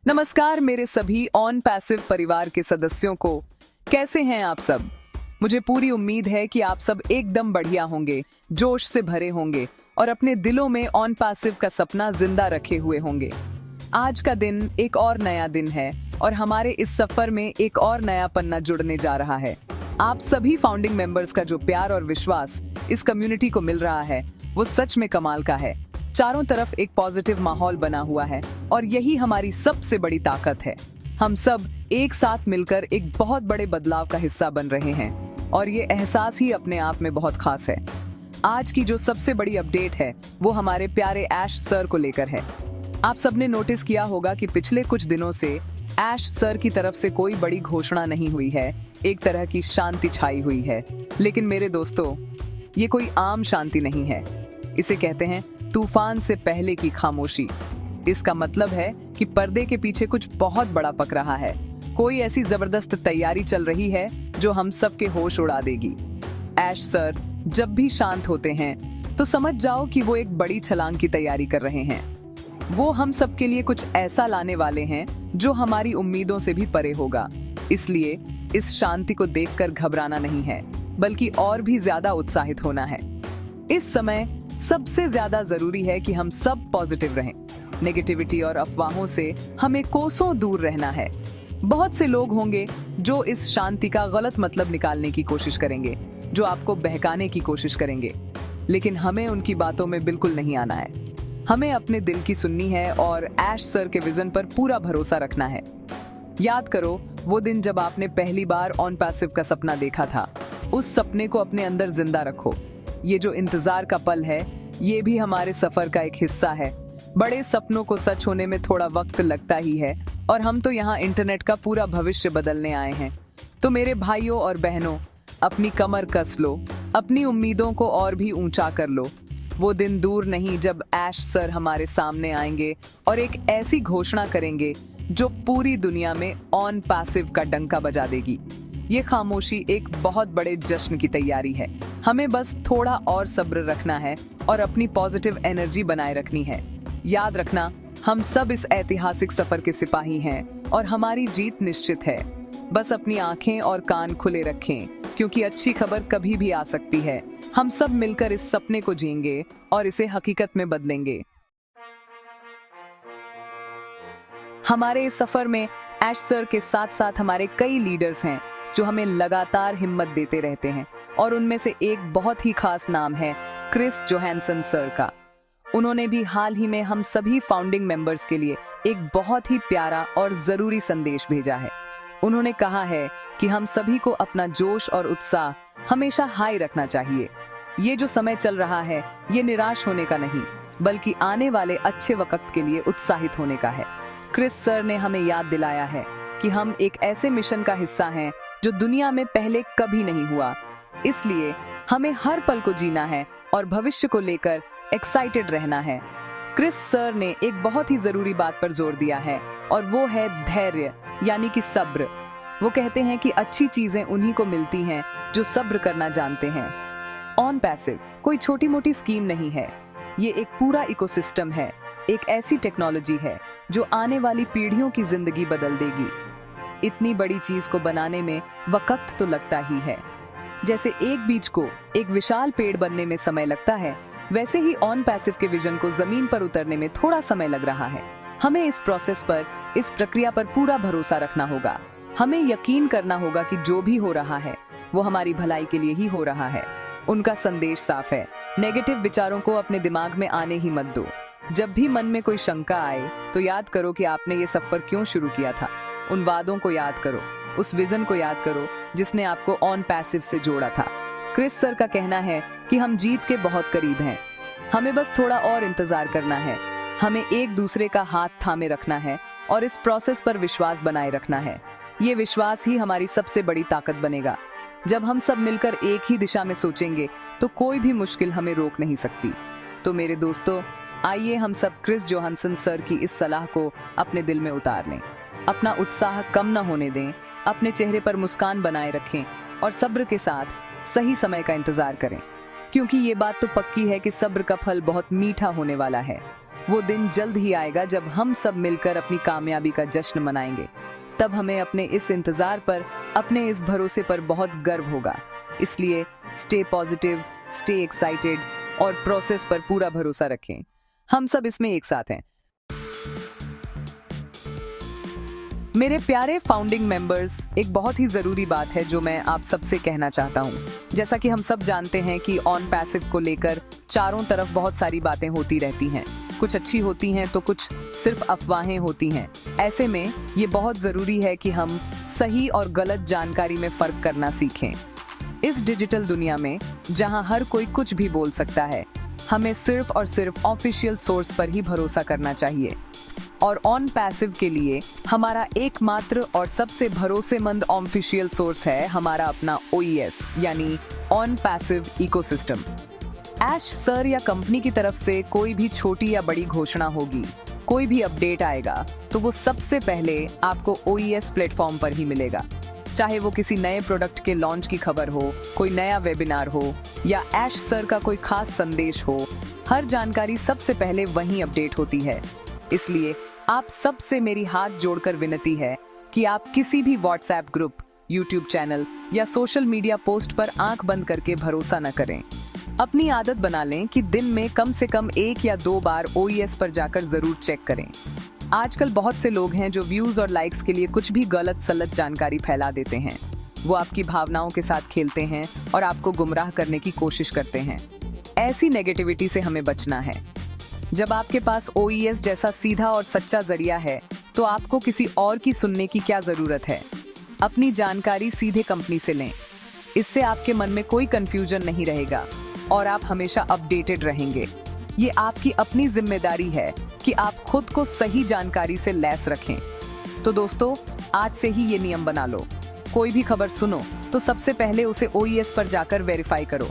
नमस्कार मेरे सभी ऑन पैसिव परिवार के सदस्यों को। कैसे हैं आप सब? मुझे पूरी उम्मीद है कि आप सब एकदम बढ़िया होंगे, जोश से भरे होंगे और अपने दिलों में ऑन पैसिव का सपना जिंदा रखे हुए होंगे। आज का दिन एक और नया दिन है और हमारे इस सफर में एक और नया पन्ना जुड़ने जा रहा है। आप सभी फाउंडिंग मेंबर्स का जो प्यार और विश्वास इस कम्युनिटी को मिल रहा है वो सच में कमाल का है। चारों तरफ एक पॉजिटिव माहौल बना हुआ है और यही हमारी सबसे बड़ी ताकत है। हम सब एक साथ मिलकर एक बहुत बड़े बदलाव का हिस्सा बन रहे हैं और ये एहसास ही अपने आप में बहुत खास है। आज की जो सबसे बड़ी अपडेट है वो हमारे प्यारे ऐश सर को लेकर है। आप सबने नोटिस किया होगा कि पिछले कुछ दिनों से ऐश सर की तरफ से कोई बड़ी घोषणा नहीं हुई है, एक तरह की शांति छाई हुई है। लेकिन मेरे दोस्तों, ये कोई आम शांति नहीं है, इसे कहते हैं तूफान से पहले की खामोशी। इसका मतलब है कि पर्दे के पीछे कुछ बहुत बड़ा पक रहा है। कोई ऐसी जबरदस्त तैयारी चल रही है जो हम सबके होश उड़ा देगी। ऐश सर जब भी शांत होते हैं तो समझ जाओ कि वो एक बड़ी छलांग की तैयारी कर रहे हैं। वो हम सबके लिए कुछ ऐसा लाने वाले हैं जो हमारी उम्मीदों से भी परे होगा। इसलिए इस शांति को देखकर घबराना नहीं है, बल्कि और भी ज्यादा उत्साहित होना है। इस समय सबसे ज्यादा जरूरी है कि हम सब पॉजिटिव रहें। नेगेटिविटी और अफवाहों से हमें कोसों दूर रहना है। बहुत से लोग होंगे जो इस शांति का गलत मतलब निकालने की कोशिश करेंगे, जो आपको बहकाने की कोशिश करेंगे, लेकिन हमें उनकी बातों में बिल्कुल नहीं आना है। हमें अपने दिल की सुननी है और ऐश सर के विजन पर पूरा भरोसा रखना है। याद करो वो दिन जब आपने पहली बार ऑन पैसिव का सपना देखा था। उस सपने को अपने अंदर जिंदा रखो। ये जो इंतजार का पल है ये भी हमारे सफर का एक हिस्सा है। बड़े सपनों को सच होने में थोड़ा वक्त लगता ही है और हम तो यहाँ इंटरनेट का पूरा भविष्य बदलने आए हैं। तो मेरे भाइयों और बहनों, अपनी कमर कस लो, अपनी उम्मीदों को और भी ऊंचा कर लो। वो दिन दूर नहीं जब ऐश सर हमारे सामने आएंगे और एक ऐसी घोषणा करेंगे जो पूरी दुनिया में ऑन पैसिव का डंका बजा देगी। ये खामोशी एक बहुत बड़े जश्न की तैयारी है। हमें बस थोड़ा और सब्र रखना है और अपनी पॉजिटिव एनर्जी बनाए रखनी है। याद रखना, हम सब इस ऐतिहासिक सफर के सिपाही हैं और हमारी जीत निश्चित है। बस अपनी आंखें और कान खुले रखें, क्योंकि अच्छी खबर कभी भी आ सकती है। हम सब मिलकर इस सपने को जिएंगे और इसे हकीकत में बदलेंगे। हमारे इस सफर में ऐश सर के साथ साथ हमारे कई लीडर्स हैं जो हमें लगातार हिम्मत देते रहते हैं और उनमें से एक बहुत ही खास नाम है क्रिस जोहानसन सर का। उन्होंने भी हाल ही में हम सभी फाउंडिंग मेंबर्स के लिए एक बहुत ही प्यारा और जरूरी संदेश भेजा है। उन्होंने कहा है कि हम सभी को अपना जोश और उत्साह हमेशा हाई रखना चाहिए। ये जो समय चल रहा है ये निराश होने का नहीं, बल्कि आने वाले अच्छे वक्त के लिए उत्साहित होने का है। क्रिस सर ने हमें याद दिलाया है कि हम एक ऐसे मिशन का हिस्सा हैं जो दुनिया में पहले कभी नहीं हुआ। इसलिए हमें हर पल को जीना है और भविष्य को लेकर एक्साइटेड रहना है। क्रिस सर ने एक बहुत ही जरूरी बात पर जोर दिया है और वो है धैर्य, यानी कि सब्र। वो कहते हैं कि अच्छी चीजें उन्हीं को मिलती हैं जो सब्र करना जानते हैं। ऑन पैसिव कोई छोटी मोटी स्कीम नहीं है, ये एक पूरा इकोसिस्टम है। एक ऐसी टेक्नोलॉजी है जो आने वाली पीढ़ियों की जिंदगी बदल देगी। इतनी बड़ी चीज को बनाने में वक्त तो लगता ही है। जैसे एक बीज को एक विशाल पेड़ बनने में समय लगता है, वैसे ही ऑन पैसिव के विजन को जमीन पर उतरने में थोड़ा समय लग रहा है। हमें इस प्रोसेस पर, इस प्रक्रिया पर पूरा भरोसा रखना होगा। हमें यकीन करना होगा कि जो भी हो रहा है वो हमारी भलाई के लिए ही हो रहा है। उनका संदेश साफ है, नेगेटिव विचारों को अपने दिमाग में आने ही मत दो। जब भी मन में कोई शंका आए तो याद करो कि आपने ये सफर क्यों शुरू किया था। उन वादों को याद करो, उस विजन को याद करो जिसने आपको ऑन पैसिव से जोड़ा था। क्रिस सर का कहना है कि हम जीत के बहुत करीब हैं। हमें बस थोड़ा और इंतजार करना है। हमें एक दूसरे का हाथ थामे रखना है और इस प्रोसेस पर विश्वास बनाए रखना है। ये विश्वास ही हमारी सबसे बड़ी ताकत बनेगा। जब हम सब मिलकर एक ही दिशा में सोचेंगे तो कोई भी मुश्किल हमें रोक नहीं सकती। तो मेरे दोस्तों, आइए हम सब क्रिस जोहानसन सर की इस सलाह को अपने दिल में उतार लें। अपना उत्साह कम न होने दें, अपने चेहरे पर मुस्कान बनाए रखें और सब्र के साथ सही समय का इंतजार करें, क्योंकि ये बात तो पक्की है कि सब्र का फल बहुत मीठा होने वाला है। वो दिन जल्द ही आएगा जब हम सब मिलकर अपनी कामयाबी का जश्न मनाएंगे। तब हमें अपने इस इंतजार पर, अपने इस भरोसे पर बहुत गर्व होगा। इसलिए स्टे पॉजिटिव, स्टे एक्साइटेड और प्रोसेस पर पूरा भरोसा रखें। हम सब इसमें एक साथ हैं। मेरे प्यारे फाउंडिंग मेंबर्स, एक बहुत ही जरूरी बात है जो मैं आप सबसे कहना चाहता हूँ। जैसा कि हम सब जानते हैं कि ऑन पैसिव को लेकर चारों तरफ बहुत सारी बातें होती रहती हैं। कुछ अच्छी होती हैं तो कुछ सिर्फ अफवाहें होती हैं। ऐसे में ये बहुत जरूरी है कि हम सही और गलत जानकारी में फर्क करना सीखें। इस डिजिटल दुनिया में जहां हर कोई कुछ भी बोल सकता है, हमें सिर्फ और सिर्फ ऑफिशियल सोर्स पर ही भरोसा करना चाहिए। और ऑन पैसिव के लिए हमारा एकमात्र और सबसे भरोसेमंद ऑफिशियल सोर्स है हमारा अपना OES यानी ऑन पैसिव इकोसिस्टम। ऐश सर या कंपनी की तरफ से कोई भी छोटी या बड़ी घोषणा होगी, कोई भी अपडेट आएगा, तो वो सबसे पहले आपको OES प्लेटफॉर्म पर ही मिलेगा। चाहे वो किसी नए प्रोडक्ट के लॉन्च की खबर हो, कोई नया वेबिनार हो या ऐश सर का कोई खास संदेश हो, हर जानकारी सबसे पहले वहीं अपडेट होती है। इसलिए आप सबसे मेरी हाथ जोड़कर विनती है कि आप किसी भी व्हाट्सएप ग्रुप, यूट्यूब चैनल या सोशल मीडिया पोस्ट पर आंख बंद करके भरोसा न करें। अपनी आदत बना लें कि दिन में कम से कम 1 या 2 बार OES पर जाकर जरूर चेक करें। आजकल बहुत से लोग हैं जो व्यूज और लाइक्स के लिए कुछ भी गलत सलत जानकारी फैला देते हैं। वो आपकी भावनाओं के साथ खेलते हैं और आपको गुमराह करने की कोशिश करते हैं। ऐसी नेगेटिविटी से हमें बचना है। जब आपके पास OES जैसा सीधा और सच्चा जरिया है, तो आपको किसी और की सुनने की क्या जरूरत है। अपनी जानकारी सीधे कंपनी से लें। इससे आपके मन में कोई कंफ्यूजन नहीं रहेगा और आप हमेशा अपडेटेड रहेंगे। ये आपकी अपनी जिम्मेदारी है कि आप खुद को सही जानकारी से लैस रखें। तो दोस्तों, आज से ही ये नियम बना लो। कोई भी खबर सुनो तो सबसे पहले उसे OES पर जाकर वेरीफाई करो।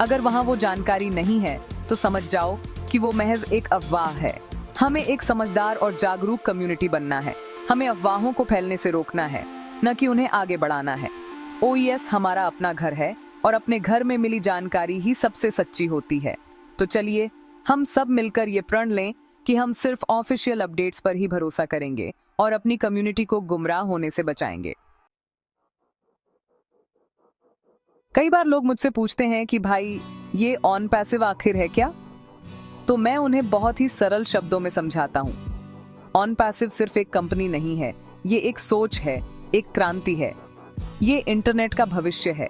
अगर वहां वो जानकारी नहीं है तो समझ जाओ कि वो महज एक अफवाह है। हमें एक समझदार और जागरूक कम्युनिटी बनना है। हमें अफवाहों को फैलने से रोकना है, न कि उन्हें आगे बढ़ाना है। OES हमारा अपना घर है और अपने घर में मिली जानकारी ही सबसे सच्ची होती है। तो चलिए हम सब मिलकर ये प्रण लें कि हम सिर्फ ऑफिशियल अपडेट्स पर ही भरोसा करेंगे और अपनी कम्युनिटी को गुमराह होने से बचाएंगे। कई बार लोग मुझसे पूछते हैं कि भाई, ये ऑन पैसिव आखिर है क्या? तो मैं उन्हें बहुत ही सरल शब्दों में समझाता हूँ। ऑन पैसिव सिर्फ एक कंपनी नहीं है, ये एक सोच है, एक क्रांति है। ये इंटरनेट का भविष्य है।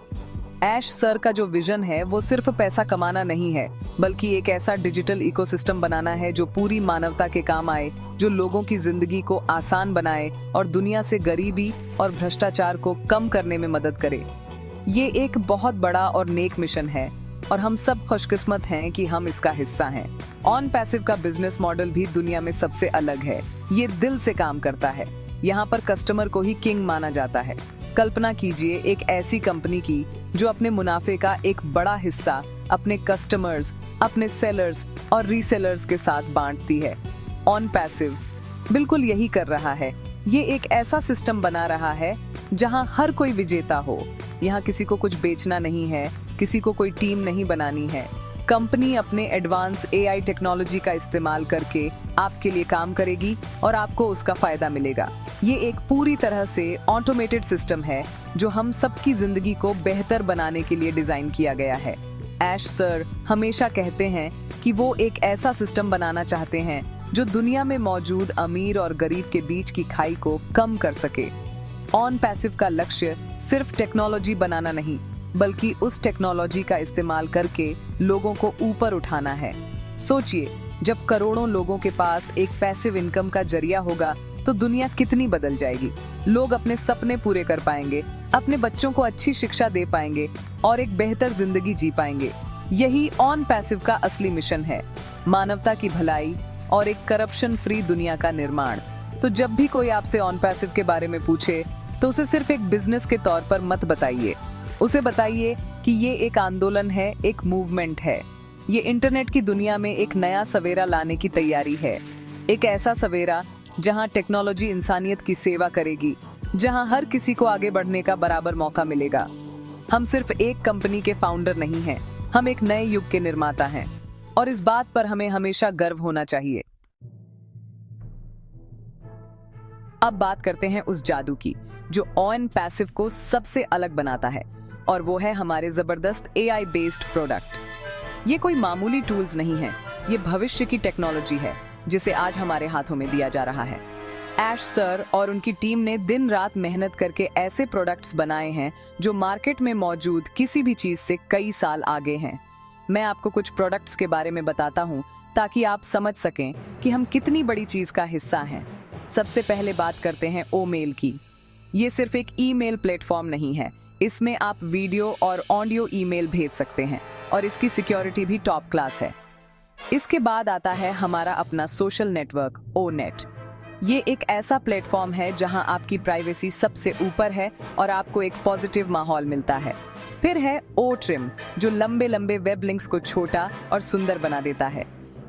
ऐश सर का जो विजन है वो सिर्फ पैसा कमाना नहीं है, बल्कि एक ऐसा डिजिटल इकोसिस्टम बनाना है जो पूरी मानवता के काम आए, जो लोगों की जिंदगी को आसान बनाए और दुनिया से गरीबी और भ्रष्टाचार को कम करने में मदद करे। ये एक बहुत बड़ा और नेक मिशन है और हम सब खुशकिस्मत हैं कि हम इसका हिस्सा हैं। ऑन पैसिव का बिजनेस मॉडल भी दुनिया में सबसे अलग है। ये दिल से काम करता है। यहाँ पर कस्टमर को ही किंग माना जाता है। कल्पना कीजिए एक ऐसी कंपनी की जो अपने मुनाफे का एक बड़ा हिस्सा अपने कस्टमर्स, अपने सेलर्स और रीसेलर्स के साथ बांटती है। ऑन पैसिव बिल्कुल यही कर रहा है। ये एक ऐसा सिस्टम बना रहा है जहां हर कोई विजेता हो। यहाँ किसी को कुछ बेचना नहीं है, किसी को कोई टीम नहीं बनानी है। कंपनी अपने एडवांस AI टेक्नोलॉजी का इस्तेमाल करके आपके लिए काम करेगी और आपको उसका फायदा मिलेगा। ये एक पूरी तरह से ऑटोमेटेड सिस्टम है जो हम सबकी जिंदगी को बेहतर बनाने के लिए डिजाइन किया गया है। ऐश सर हमेशा कहते हैं कि वो एक ऐसा सिस्टम बनाना चाहते हैं जो दुनिया में मौजूद अमीर और गरीब के बीच की खाई को कम कर सके। ऑन पैसिव का लक्ष्य सिर्फ टेक्नोलॉजी बनाना नहीं, बल्कि उस टेक्नोलॉजी का इस्तेमाल करके लोगों को ऊपर उठाना है। सोचिए, जब करोड़ों लोगों के पास एक पैसिव इनकम का जरिया होगा तो दुनिया कितनी बदल जाएगी। लोग अपने सपने पूरे कर पाएंगे, अपने बच्चों को अच्छी शिक्षा दे पाएंगे और एक बेहतर जिंदगी जी पाएंगे। यही ऑन पैसिव का असली मिशन है, मानवता की भलाई और एक करप्शन फ्री दुनिया का निर्माण। तो जब भी कोई आपसे ऑन पैसिव के बारे में पूछे तो उसे सिर्फ एक बिजनेस के तौर पर मत बताइए। उसे बताइए कि ये एक आंदोलन है, एक मूवमेंट है। ये इंटरनेट की दुनिया में एक नया सवेरा लाने की तैयारी है। एक ऐसा सवेरा जहां टेक्नोलॉजी इंसानियत की सेवा करेगी, जहां हर किसी को आगे बढ़ने का बराबर मौका मिलेगा। हम सिर्फ एक कंपनी के फाउंडर नहीं हैं, हम एक नए युग के निर्माता हैं और इस बात पर हमें हमेशा गर्व होना चाहिए। अब बात करते हैं उस जादू की जो ऑन पैसिव को सबसे अलग बनाता है, और वो है हमारे जबरदस्त AI बेस्ड प्रोडक्ट्स। ये कोई मामूली टूल्स नहीं है, ये भविष्य की टेक्नोलॉजी है जिसे आज हमारे हाथों में दिया जा रहा है। ऐश सर और उनकी टीम ने दिन रात मेहनत करके ऐसे प्रोडक्ट्स बनाए हैं जो मार्केट में मौजूद किसी भी चीज से कई साल आगे हैं। मैं आपको कुछ प्रोडक्ट्स के बारे में बताता हूँ ताकि आप समझ सकें कि हम कितनी बड़ी चीज का हिस्सा हैं। सबसे पहले बात करते हैं ओमेल की। ये सिर्फ एक ईमेल प्लेटफॉर्म नहीं है, इसमें आप वीडियो और ऑडियो ईमेल भेज सकते हैं और इसकी सिक्योरिटी भी टॉप क्लास है। इसके बाद आता है हमारा अपना सोशल नेटवर्क ओनेट। ये एक ऐसा प्लेटफॉर्म है जहां आपकी प्राइवेसी सबसे ऊपर है और आपको एक पॉजिटिव माहौल मिलता है। फिर है ओ ट्रिम, जो लंबे लंबे वेब लिंक्स को छोटा और सुंदर बना देता है।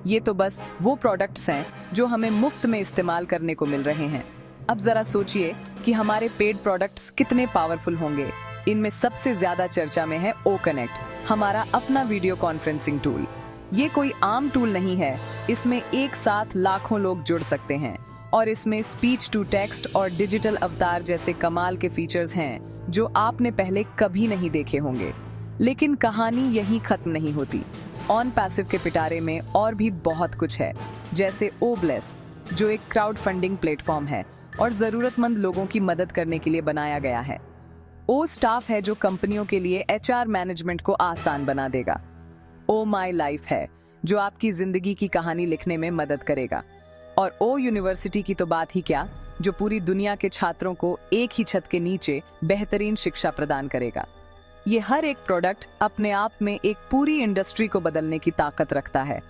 ये तो बस वो प्रोडक्ट्स हैं जो हमें मुफ्त में इस्तेमाल करने को मिल रहे हैं। अब जरा सोचिए कि हमारे पेड प्रोडक्ट्स कितने पावरफुल होंगे। इनमें सबसे ज्यादा चर्चा में है ओ कनेक्ट, हमारा अपना वीडियो कॉन्फ्रेंसिंग टूल। ये कोई आम टूल नहीं है, इसमें एक साथ लाखों लोग जुड़ सकते हैं और इसमें स्पीच टू टेक्स्ट और डिजिटल अवतार जैसे कमाल के फीचर्स हैं जो आपने पहले कभी नहीं देखे होंगे। लेकिन कहानी यहीं खत्म नहीं होती। ऑन पैसिव के पिटारे में और भी बहुत कुछ है, जैसे ओ ब्लेस, जो एक क्राउड फंडिंग प्लेटफॉर्म है और जरूरतमंद लोगों की मदद करने के लिए बनाया गया है। ओ स्टाफ है जो कंपनियों के लिए HR मैनेजमेंट को आसान बना देगा। ओ माई लाइफ है जो आपकी जिंदगी की कहानी लिखने में मदद करेगा। और ओ यूनिवर्सिटी की तो बात ही क्या, जो पूरी दुनिया के छात्रों को एक ही छत के नीचे बेहतरीन शिक्षा प्रदान करेगा। ये हर एक प्रोडक्ट अपने आप में एक पूरी इंडस्ट्री को बदलने की ताकत रखता है।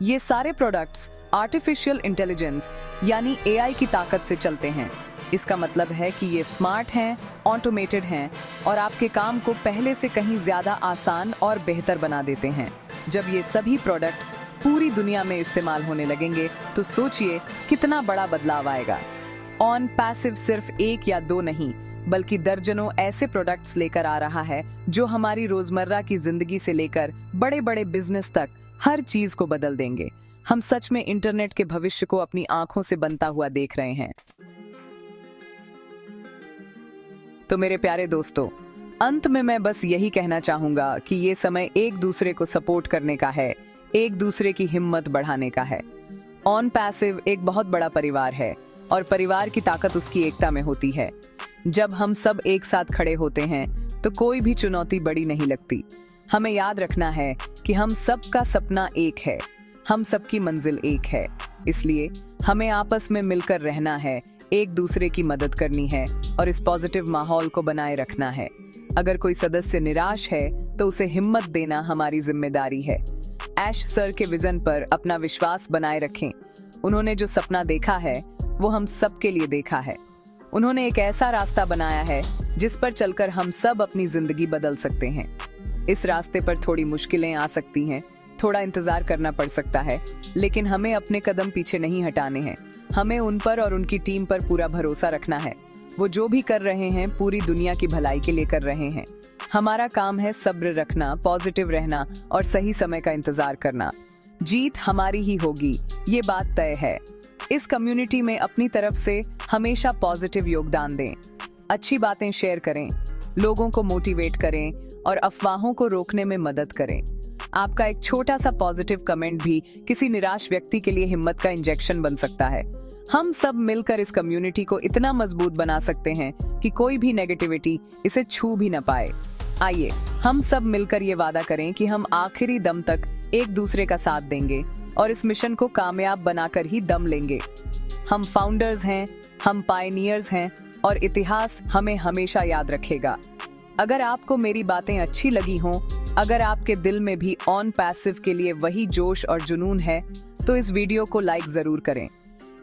ये सारे प्रोडक्ट्स आर्टिफिशियल इंटेलिजेंस यानी AI की ताकत से चलते हैं। इसका मतलब है कि ये स्मार्ट हैं, ऑटोमेटेड हैं और आपके काम को पहले से कहीं ज्यादा आसान और बेहतर बना देते हैं। जब ये सभी प्रोडक्ट्स पूरी दुनिया में इस्तेमाल होने लगेंगे तो सोचिए कितना बड़ा बदलाव आएगा। ऑन पैसिव सिर्फ एक या दो नहीं, बल्कि दर्जनों ऐसे प्रोडक्ट्स लेकर आ रहा है जो हमारी रोजमर्रा की जिंदगी से लेकर बड़े बड़े बिजनेस तक हर चीज को बदल देंगे। हम सच में इंटरनेट के भविष्य को अपनी आंखों से बनता हुआ देख रहे हैं। तो मेरे प्यारे दोस्तों, अंत में मैं बस यही कहना चाहूंगा कि ये समय एक दूसरे को सपोर्ट करने का है, एक दूसरे की हिम्मत बढ़ाने का है। ऑन पैसिव एक बहुत बड़ा परिवार है और परिवार की ताकत उसकी एकता में होती है। जब हम सब एक साथ खड़े होते हैं तो कोई भी चुनौती बड़ी नहीं लगती। हमें याद रखना है कि हम सबका सपना एक है, हम सबकी मंजिल एक है। इसलिए हमें आपस में मिलकर रहना है, एक दूसरे की मदद करनी है और इस पॉजिटिव माहौल को बनाए रखना है। अगर कोई सदस्य निराश है तो उसे हिम्मत देना हमारी जिम्मेदारी है। ऐश सर के विजन पर अपना विश्वास बनाए रखें। उन्होंने जो सपना देखा है वो हम सबके लिए देखा है। उन्होंने एक ऐसा रास्ता बनाया है जिस पर चलकर हम सब अपनी जिंदगी बदल सकते हैं। इस रास्ते पर थोड़ी मुश्किलें आ सकती हैं, थोड़ा इंतजार करना पड़ सकता है, लेकिन हमें अपने कदम पीछे नहीं हटाने हैं। हमें उन पर और उनकी टीम पर पूरा भरोसा रखना है। वो जो भी कर रहे हैं पूरी दुनिया की भलाई के लिए कर रहे हैं। हमारा काम है सब्र रखना, पॉजिटिव रहना और सही समय का इंतजार करना। जीत हमारी ही होगी, ये बात तय है। इस कम्युनिटी में अपनी तरफ से हमेशा पॉजिटिव योगदान दें, अच्छी बातें शेयर करें, लोगों को मोटिवेट करें और अफवाहों को रोकने में मदद करें। आपका एक छोटा सा पॉजिटिव कमेंट भी किसी निराश व्यक्ति के लिए हिम्मत का इंजेक्शन बन सकता है। हम सब मिलकर इस कम्युनिटी को इतना मजबूत बना सकते हैं कि कोई भी नेगेटिविटी इसे छू भी न पाए। आइए हम सब मिलकर ये वादा करें कि हम आखिरी दम तक एक दूसरे का साथ देंगे और इस मिशन को कामयाब बनाकर ही दम लेंगे। हम फाउंडर्स हैं, हम पायनियर्स हैं और इतिहास हमें हमेशा याद रखेगा। अगर आपको मेरी बातें अच्छी लगी हों, अगर आपके दिल में भी ऑन पैसिव के लिए वही जोश और जुनून है, तो इस वीडियो को लाइक जरूर करें।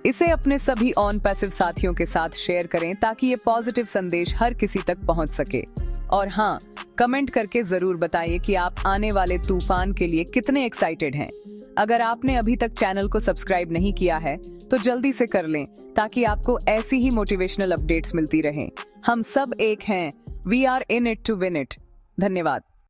इसे अपने सभी ऑन पैसिव साथियों के साथ शेयर करें ताकि ये पॉजिटिव संदेश हर किसी तक पहुंच सके। और हाँ, कमेंट करके जरूर बताइए कि आप आने वाले तूफान के लिए कितने एक्साइटेड हैं। अगर आपने अभी तक चैनल को सब्सक्राइब नहीं किया है तो जल्दी से कर लें ताकि आपको ऐसी ही मोटिवेशनल अपडेट्स मिलती रहें। हम सब एक हैं। We are in it to win it. धन्यवाद।